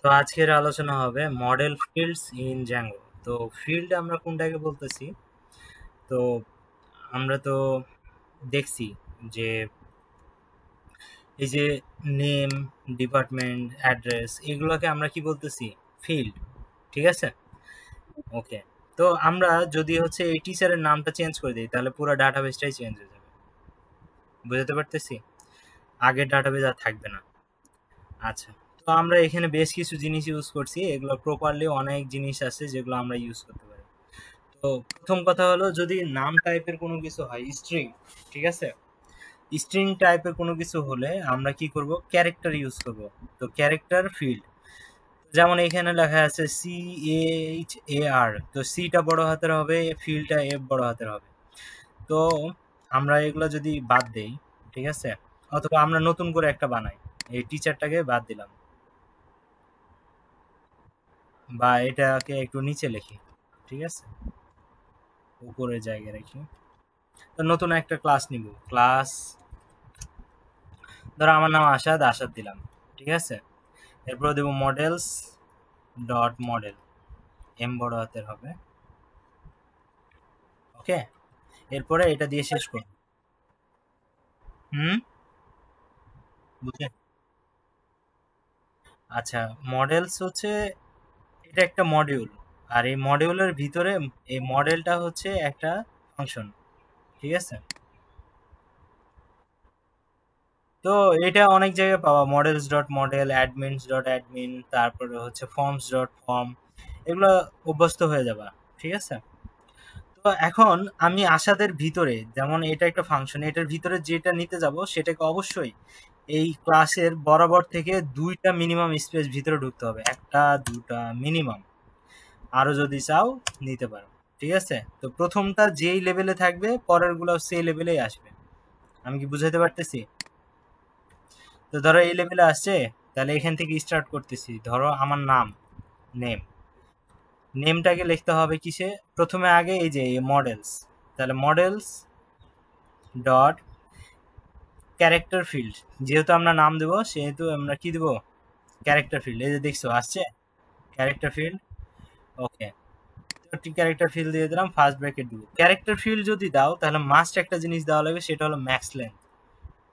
তো আজকের আলোচনা হবে মডেল ফিল্ডস ইন জ্যাঙ্গো। তো ফিল্ড আমরা কোনটাকে বলতেছি? তো আমরা তো দেখছি যে এই যে নেম, ডিপার্টমেন্ট, অ্যাড্রেস এগুলোকে আমরা কি বলতেছি? ফিল্ড। ঠিক আছে? ওকে। তো আমরা যদি হচ্ছে এই টিচারের নামটা চেঞ্জ করে দিই তাহলে পুরো ডাটাবেসটাই চেঞ্জ হয়ে যাবে। বুঝতে পারতেছি? আগের ডাটাবেস আর থাকবে না। আচ্ছা। তো আমরা এখানে বেশ কিছু জিনিস ইউজ করছি, এগুলো প্রপারলি অনেক জিনিস আছে যেগুলো আমরা ইউজ করতে পারি। তো প্রথম কথা হলো, যদি নাম টাইপের কোনো কিছু হয় স্ট্রিং, ঠিক আছে, স্ট্রিং টাইপের কোনো কিছু হলে আমরা কি করব? ক্যারেক্টার ইউজ করব। তো ক্যারেক্টার ফিল্ড, যেমন এখানে লেখা আছে CHAR, তো সিটা বড় হাতের হবে, ফিল্ডটা এফ বড় হাতের হবে। তো আমরা এগুলো যদি বাদ দেই, ঠিক আছে, অথবা আমরা নতুন করে একটা বানাই, এই টিচারটাকে বাদ দিলাম, বা এটাকে একটু নিচে লিখি, ঠিক আছে, উপরের জায়গায় রাখি। তো নতুন একটা ক্লাস নিব, ক্লাস, ধরো আমার নাম আসাদ, আসাদ দিলাম, ঠিক আছে। এরপর দেব মডেলস ডট মডেল, এম বড় হাতের হবে, ওকে। এরপরে এটা দিয়ে শেষ করব। হুম, বুঝে। আচ্ছা, মডেলস হচ্ছে, এটা একটা মডিউল, আর এই মডিউলের ভিতরে এই মডেলটা হচ্ছে একটা ফাংশন, ঠিক আছে। তো এটা অনেক জায়গায় পাওয়া, models dot model, admins dot admin, তারপরে হচ্ছে ফর্মস ডট ফর্ম, এগুলো অভ্যস্ত হয়ে যাবা, ঠিক আছে। তো এখন আমি আশাদের ভিতরে, যেমন এটা একটা ফাংশন, এটার ভিতরে যেটা নিতে যাব সেটাকে অবশ্যই এই ক্লাসের বরাবর থেকে দুইটা মিনিমাম স্পেস ভিতরে ঢুকতে হবে, একটা দুটা মিনিমাম, আরো যদি চাও নিতে পারো, ঠিক আছে। তো প্রথমটা যেই লেভেলে থাকবে পরের গুলো সেই লেভেলেই আসবে। আমি কি বুঝাতে পারতেছি? তো ধরো এই লেভেলে আসছে, তাহলে এখান থেকে স্টার্ট করতেছি। ধরো আমার নাম, নেম, নেমটাকে লিখতে হবে কিসে? প্রথমে আগে এই যে মডেলস, তাহলে মডেলস ডট ক্যারেক্টার ফিল্ড, যেহেতু আমরা নাম দেবো সেহেতু আমরা কি দেবো? Character field. এই যে দেখছো আসছে ক্যারেক্টার ফিল্ড, ওকে। ক্যারেক্টার ফিল্ড দিয়ে দিলাম, ফার্স্ট ব্র্যাকেট দিব। ক্যারেক্টার ফিল্ড যদি দাও তাহলে মাস্ট একটা জিনিস দেওয়া লাগবে, সেটা হলো ম্যাক্স লেন্থ।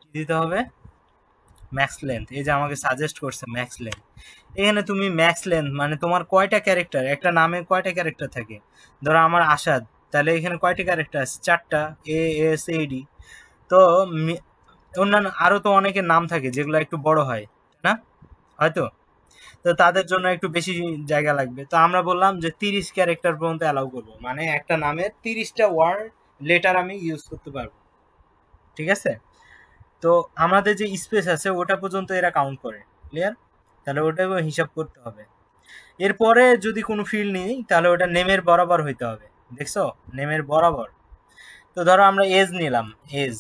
কি দিতে হবে? Max length. এই যে আমাকে সাজেস্ট করছে ম্যাক্স লেন্থ, এখানে তুমি ম্যাক্স লেন্থ মানে তোমার কয়টা ক্যারেক্টার, একটা নামে কয়টা ক্যারেক্টার থাকে? ধরো আমার আসাদ, তাহলে এখানে কয়টা ক্যারেক্টার আছে? চারটা, ASAD। তো অন্যান্য আরো তো অনেকের নাম থাকে যেগুলো একটু বড় হয়, না? হয়তো। তো তাদের জন্য একটু বেশি জায়গা লাগবে, তো আমরা বললাম যে 30 ক্যারেক্টার পর্যন্ত অ্যালাউ করবো, মানে একটা নামের 30টা ওয়ার্ড, লেটার আমি ইউজ করতে পারবো, ঠিক আছে। তো আমাদের যে স্পেস আছে ওটা পর্যন্ত এরা কাউন্ট করে, ক্লিয়ার? তাহলে ওটাকে হিসাব করতে হবে। এরপরে যদি কোনো ফিল্ড নিই তাহলে ওটা নেমের বরাবর হইতে হবে, দেখছো, নেমের বরাবর। তো ধরো আমরা এজ নিলাম, এজ,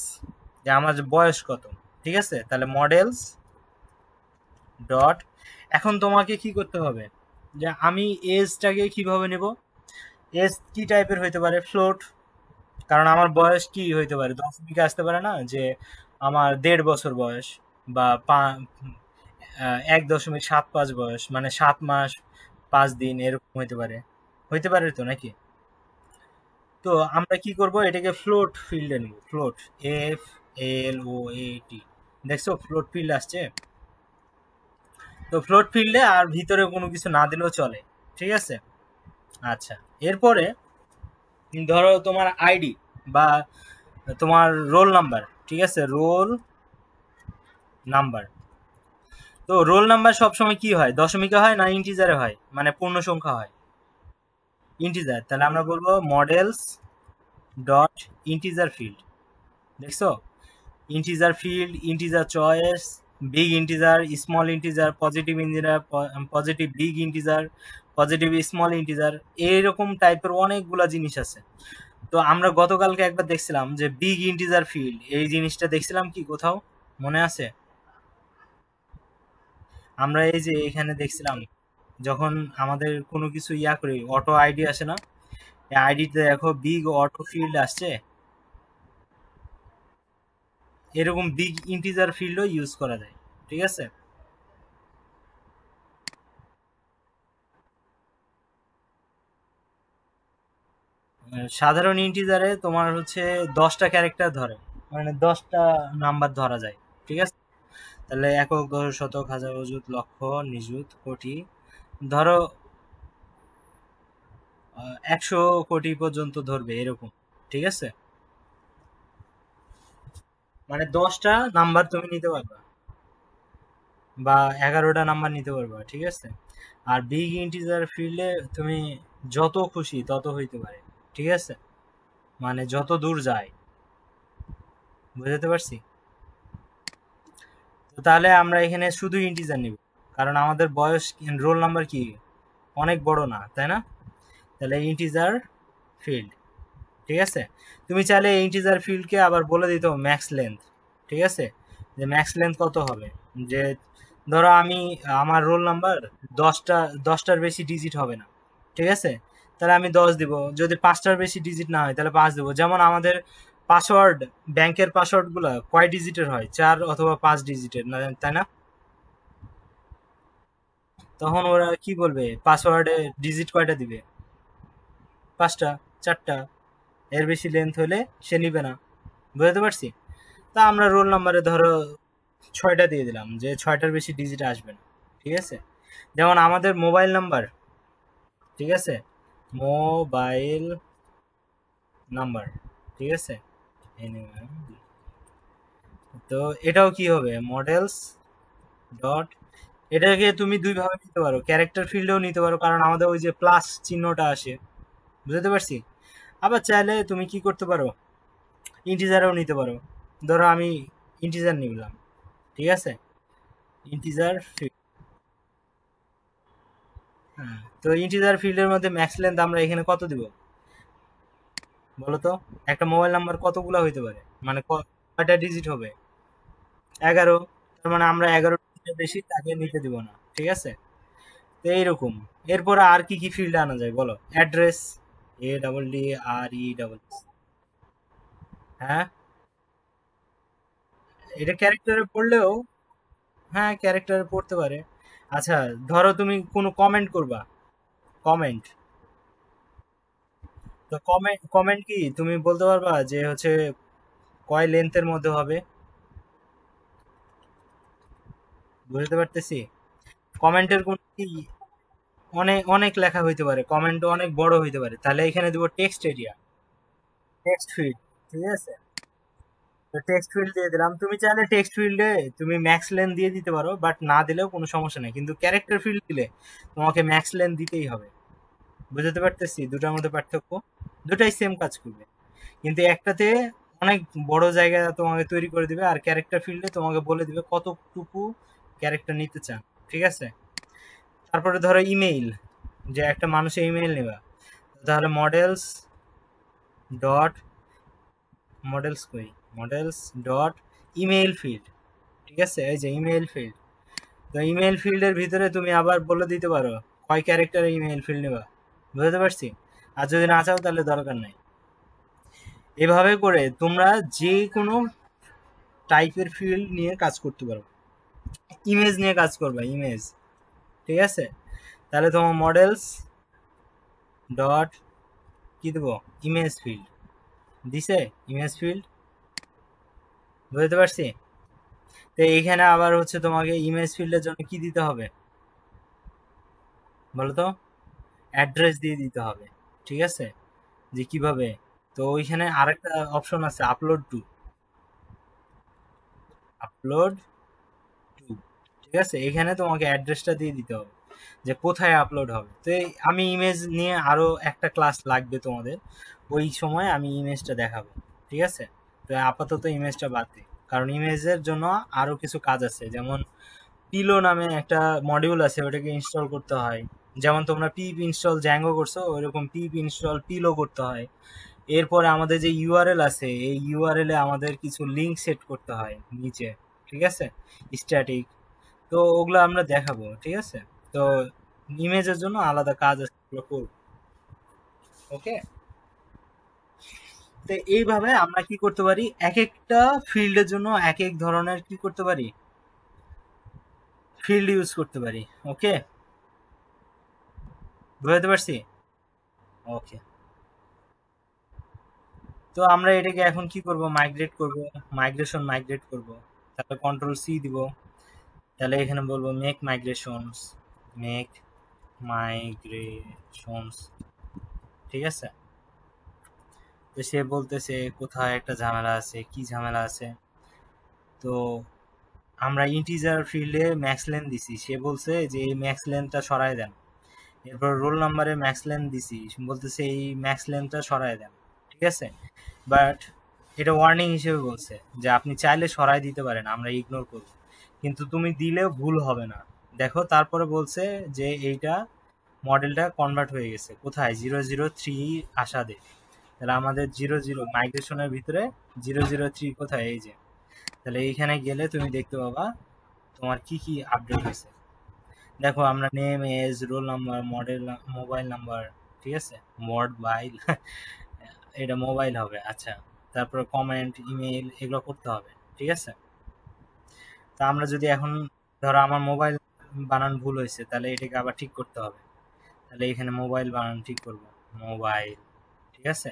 যে আমার বয়স কত, ঠিক আছে। তাহলে মডেলস ডট, এখন তোমাকে কি করতে হবে, যে আমি এজটাকে কিভাবে নেব? এজ কি টাইপের হইতে পারে? ফ্লোট, কারণ আমার বয়স কি হইতে পারে, দশমিকে আসতে পারে না যে আমার 1.5 বছর বয়স, বা 1.75 বয়স, মানে 7 মাস 5 দিন এরকম হইতে পারে, হইতে পারে তো নাকি? তো আমরা কি করব, এটাকে ফ্লোট ফিল্ডে নিব, ফ্লোট, FLOAT, দেখছো ফ্লোট ফিল্ড আসছে। তো ফ্লোট ফিল্ডে আর ভিতরে কোনো কিছু না দিলেও চলে, ঠিক আছে। আচ্ছা, এরপরে ধরো তোমার আইডি বা তোমার রোল নাম্বার, ঠিক আছে, রোল নাম্বার। তো রোল নাম্বার সবসময় কি হয়, দশমিকে হয় না ইন্টিজারে হয়, মানে পূর্ণ সংখ্যা হয়? ইন্টিজার। তাহলে আমরা বলবো মডেলস ডট ইন্টিজার ফিল্ড, দেখছো, integer field, integer choice, big integer, small integer, positive integer, positive big integer, positive small integer, এইরকম টাইপের অনেকগুলা জিনিস আছে। তো আমরা গতকালকে একবার দেখছিলাম যে বিগ ইন্টিজার ফিল্ড, এই জিনিসটা দেখছিলাম কি কোথাও, মনে আছে? আমরা এই যে এখানে দেখছিলাম, যখন আমাদের কোনো কিছু ইয়া করি, অটো আইডি আসে না, এই আইডিতে দেখো বিগ অটো ফিল্ড আসছে, এরকম বিগ ইন্টিজার ফিল্ডও ইউজ করা যায়, ঠিক আছে। সাধারণ ইন্টিজারে তোমার হচ্ছে 10টা ক্যারেক্টার ধরে, মানে 10টা নাম্বার ধরা যায়। ঠিক আছে, তাহলে একক, দশক, শতক, হাজার, অযুত, লক্ষ, নিযুত, কোটি, ধরো 100 কোটি পর্যন্ত ধরবে এরকম। ঠিক আছে, মানে 10টা নাম্বার তুমি নিতে পারবা বা 11টা নাম্বার নিতে পারবা। ঠিক আছে, আর বিগ ইন্টিজার ফিল্ডে তুমি যত খুশি তত হইতে পারে। ঠিক আছে, মানে যত দূর যায়। বুঝতে পারছি? তো তাহলে আমরা এখানে শুধু ইন্টিজার নিব, কারণ আমাদের বয়স, রোল নাম্বার কি অনেক বড় না, তাই না? তাহলে ইন্টিজার ফিল্ড। ঠিক আছে, তুমি চাইলে ইন্টিজার ফিল্ডকে আবার বলে দিতে ম্যাক্স লেন্থ। ঠিক আছে, যে ম্যাক্স লেন্থ কত হবে, যে ধরো আমি, আমার রোল নাম্বার 10টা, 10টার বেশি ডিজিট হবে না। ঠিক আছে, তাহলে আমি 10 দিব। যদি 5টার বেশি ডিজিট না হয় তাহলে 5 দেবো। যেমন আমাদের পাসওয়ার্ড, ব্যাংকের পাসওয়ার্ড গুলা কয় ডিজিটের হয়, 4 অথবা 5 ডিজিটের না, তাই না? তখন ওরা কি বলবে, পাসওয়ার্ডে ডিজিট কয়টা দিবে? 5টা, 4টা। এর বেশি লেন্থ হলে সে নিবে না। বুঝতে পারছি? তা আমরা রোল নাম্বারে ধরো 6টা দিয়ে দিলাম, যে 6টার বেশি ডিজিট আসবে না। ঠিক আছে, যেমন আমাদের মোবাইল নাম্বার। ঠিক আছে, মোবাইল নাম্বার। ঠিক আছে, এই নিলাম। তো এটাও কি হবে, মডেলস ডট, এটাকে তুমি দুই ভাবে নিতে পারো, ক্যারেক্টার ফিল্ডেও নিতে পারো, কারণ আমাদের ওই যে প্লাস চিহ্নটা আসে। বুঝতে পারছি? আবার চাইলে তুমি কি করতে পারো, ইন্টিজারেও নিতে পারো। ধরো আমি ইন্টিজার নিলাম। ঠিক আছে, ইন্টিজার ফিল্ড। হ্যাঁ, তো ইন্টিজার ফিল্ডের মধ্যে ম্যাক্স লেন্থ আমরা এখানে কত দিব বলো তো? একটা মোবাইল নাম্বার কতগুলো হইতে পারে, মানে কয়টা ডিজিট হবে? 11। তার মানে আমরা 11 ডিজিটের বেশি তাকে নিতে দিব না। ঠিক আছে, তো এইরকম। এরপরে আর কি কি ফিল্ড আনা যায় বলো? Address, ADDRE। হ্যাঁ, এটা ক্যারেক্টারে পড়লেও, হ্যাঁ ক্যারেক্টারে পড়তে পারে। আচ্ছা, ধরো তুমি কোনো কমেন্ট করবা, কমেন্ট। তো কমেন্ট, কমেন্ট কি তুমি বলতে পারবা যে হচ্ছে কয় লেন্থের মধ্যে হবে? বুঝতে পারতেছি? কমেন্টের কোন কি, অনেক অনেক লেখা হইতে পারে, কমেন্ট অনেক বড় হইতে পারে, তাহলে এখানে দিব টেক্সট এরিয়া, টেক্সট ফিল্ড। ঠিক আছে, তো টেক্সট ফিল্ড দিয়ে দিলাম। তুমি চাইলে টেক্সট ফিল্ডে তুমি ম্যাক্স লেন দিয়ে দিতে পারো, বাট না দিলেও কোনো সমস্যা নেই, কিন্তু ক্যারেক্টার ফিল্ড দিলে তোমাকে ম্যাক্স লেন দিতেই হবে। বুঝতে পারতেছি দুটার মধ্যে পার্থক্য? দুটাই সেম কাজ করবে, কিন্তু একটাতে অনেক বড় জায়গা তোমাকে তৈরি করে দিবে, আর ক্যারেক্টার ফিল্ডে তোমাকে বলে দিবে কতটুকু ক্যারেক্টার নিতে চান। ঠিক আছে, তারপরে ধরো ইমেইল, যে একটা মানুষের ইমেইল নেবা, তাহলে মডেলস ডট, মডেলস কই, মডেলস ডট ইমেইল ফিল্ড। ঠিক আছে, এই যে ইমেইল ফিল্ড। তো ইমেইল ফিল্ডের ভিতরে তুমি আবার বলে দিতে পারো কয় ক্যারেক্টারের ইমেইল ফিল্ড নেবা। বুঝতে পারছি? আর যদি না চাও তাহলে দরকার নাই। এভাবে করে তোমরা যে কোনো টাইপের ফিল্ড নিয়ে কাজ করতে পারো। ইমেজ নিয়ে কাজ করবা, ইমেজ। ঠিক আছে, তাহলে তোমার মডেলস ডট কি দেবো, ইমেজ ফিল্ড দিছে, ইমেজ ফিল্ড। বুঝতে পারছি? তো এইখানে আবার হচ্ছে তোমাকে ইমেজ ফিল্ডের জন্য কি দিতে হবে বলো তো? অ্যাড্রেস দিয়ে দিতে হবে। ঠিক আছে, যে কিভাবে, তো ওইখানে আরেকটা অপশন আছে, আপলোড টু, আপলোড টু। ঠিক আছে, এখানে তোমাকে অ্যাড্রেসটা দিয়ে দিতে হবে যে কোথায় আপলোড হবে। তো আমি ইমেজ নিয়ে আরো একটা ক্লাস লাগবে তোমাদের, ওই সময় আমি ইমেজটা দেখাবো। ঠিক আছে, তো আপাতত ইমেজটা বাদ দিই, কারণ ইমেজের জন্য আরো কিছু কাজ আছে, যেমন পিলো নামে একটা মডিউল আছে, ওটাকে ইনস্টল করতে হয়। যেমন তোমরা পিপ ইনস্টল জ্যাঙ্গো করছো, ওইরকম পিপ ইনস্টল পিলো করতে হয়। এরপরে আমাদের যে ইউআরএল আছে, এই ইউআরএল এ আমাদের কিছু লিঙ্ক সেট করতে হয় নিচে। ঠিক আছে, স্ট্যাটিক। তো ওগুলো আমরা দেখাবো। ঠিক আছে, তো ইমেজের জন্য আলাদা কাজ আছে, ওগুলো করবো। ওকে, তো এইভাবে আমরা কি করতে পারি, এক একটা ফিল্ডের জন্য এক এক ধরনের কি করতে পারি, ফিল্ড ইউজ করতে পারি। ওকে, বুঝতে পারছি? ওকে। তো আমরা এটাকে এখন কি করব, মাইগ্রেট করব, মাইগ্রেট করব। তারপর কন্ট্রোল সি দিব, তাহলে এখানে বলবো মেক মাইগ্রেশনস, ঠিক আছে। তো সে বলতেছে কোথায় একটা ঝামেলা আছে, কি ঝামেলা আছে। তো আমরা ইন্টিজার ফিল্ডে ম্যাক্স লেন দিছি, সে বলছে যে এই ম্যাক্স লেনটা সরায় দেন। এরপর রোল নাম্বারে ম্যাক্স লেন দিছি, বলতেছে এই ম্যাক্স লেনটা সরায় দেন, ঠিক আছে। বাট এটা ওয়ার্নিং হিসেবে বলছে যে আপনি চাইলে সরাই দিতে পারেন, আমরা ইগনোর করব, কিন্তু তুমি দিলেও ভুল হবে না। দেখো তারপরে বলছে যে এইটা মডেলটা কনভার্ট হয়ে গেছে কোথায়, 003 আসাদে। তাহলে আমাদের 00 মাইগ্রেশনের ভিতরে 003 কোথায়, এই যে। তাহলে এইখানে গেলে তুমি দেখতে পাবা তোমার কি কি আপডেট হয়েছে। দেখো আমরা name, age, roll number, model, mobile number, ঠিক আছে, মোবাইল এটা মোবাইল হবে, আচ্ছা। তারপর কমেন্ট, ইমেইল এগুলো করতে হবে, ঠিক আছে। তা আমরা যদি এখন ধরো আমার মোবাইল বানান ভুল হয়েছে, তাহলে এটাকে আবার ঠিক করতে হবে। তাহলে এখানে মোবাইল বানান ঠিক করব, মোবাইল, ঠিক আছে।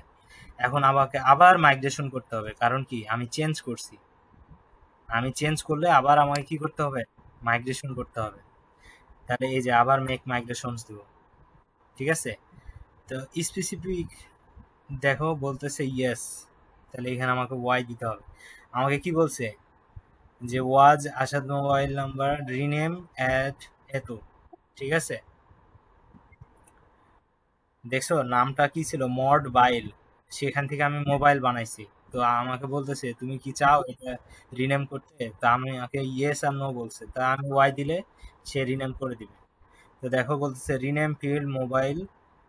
এখন আমাকে আবার মাইগ্রেশন করতে হবে, কারণ কি আমি চেঞ্জ করছি। আমি চেঞ্জ করলে আবার আমাকে কি করতে হবে, মাইগ্রেশন করতে হবে। তাহলে এই যে আবার মেক মাইগ্রেশনস দেব, ঠিক আছে। তো স্পেসিফিক দেখো বলতেছে ইয়েস, তাহলে এখানে আমাকে ওয়াই দিতে হবে। আমাকে কি বলছে যে ওয়াজ Asad mobile number rename at এত, ঠিক আছে। দেখছো নামটা কি ছিল, মড বাইল, সেখান থেকে আমি মোবাইল বানাইছি। তো আমাকে বলতেছে তুমি কি চাও এটা রিনেম করতে, তা আমি আমাকে ইয়েস আর নো বলছে, তা আমি ওয়াই দিলে সে রিনেম করে দিবে। তো দেখো বলতেছে rename field mobile,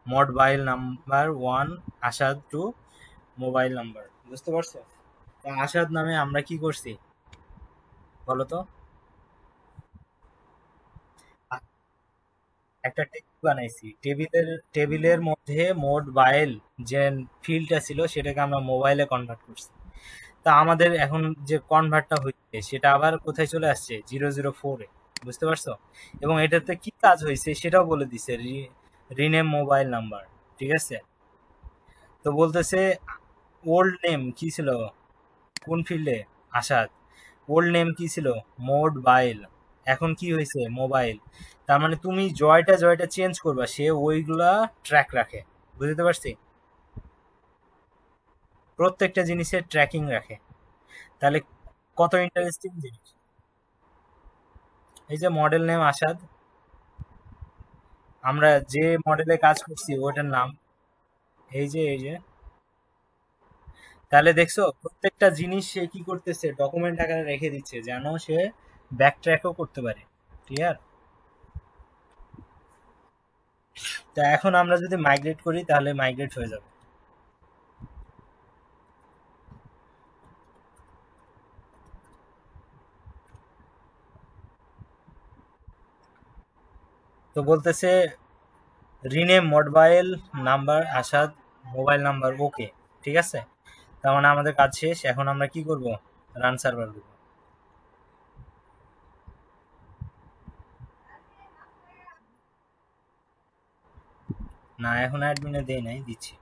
mobile number 1 Asad to mobile number, বুঝতে পারছো। তো আসাদ নামে আমরা কি করছি বলো তো, একটা টেবিল বানাইছি, টেবিলের মধ্যে মোবাইল যে ফিল্ডটা ছিল সেটাকে আমরা মোবাইলে কনভার্ট করছি। তা আমাদের এখন যে কনভার্টটা হচ্ছে সেটা আবার কোথায় চলে আসছে, 004-এ, বুঝতে পারছো। এবং এটাতে কি কাজ হয়েছে সেটাও বলে দিছে, রিনেম মোবাইল নাম্বার, ঠিক আছে। তো বলতেছে ওল্ড নেম কি ছিল কোন ফিল্ডে, আসাদ, ওল্ড নেম কি ছিল, মোবাইল, এখন কি হয়েছে মোবাইল। তার মানে তুমি জয়টা জয়টা চেঞ্জ করবা, সে ওইগুলা ট্র্যাক রাখে, বুঝতে পারছি, প্রত্যেকটা জিনিসের ট্র্যাকিং রাখে। তাহলে কত ইন্টারেস্টিং জিনিস। এই যে মডেল নেম আসাদ, আমরা যে মডেলে কাজ করছি ওটার নাম, এই যে তাহলে দেখছো প্রত্যেকটা জিনিস সে কি করতেছে, ডকুমেন্ট আকারে রেখে দিচ্ছে যেন সে ব্যাক ট্র্যাকও করতে পারে, ক্লিয়ার। তা এখন আমরা যদি মাইগ্রেট করি তাহলে মাইগ্রেট হয়ে যাবে। তো বলতেছে rename mobile number Asad mobile number, okay, ঠিক আছে। তার মানে আমাদের কাজ শেষ, এখন আমরা কি করব, রান সার্ভার করব। না এখন অ্যাডমিনে দেই নাই, দিচ্ছি।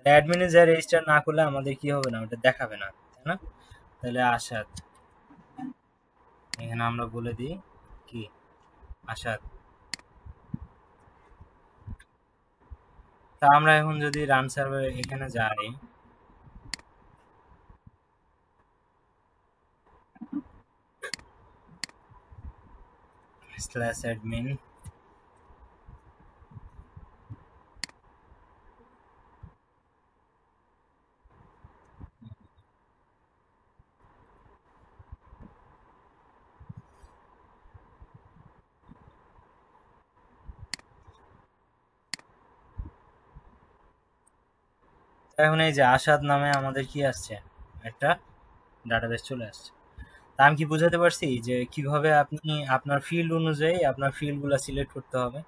অ্যাডমিনে যা রেজিস্টার না করলে আমাদের কি হবে না, ওটা দেখাবে না, তাই না। তাহলে আসাদ, এখানে আমরা বলে দিই কি আসাদ। তা আমরা এখন যদি রান সার্ভার এখানে যাই, স্ল্যাশ অ্যাডমিন, এখন এই যে আসাদ নামে আমাদের কি আসছে, একটা ডাটাবেস চলে আসছে। তা আমি কি বুঝাতে পারছি যে কিভাবে আপনি আপনার ফিল্ড অনুযায়ী আপনার ফিল্ডগুলো সিলেক্ট করতে হবে।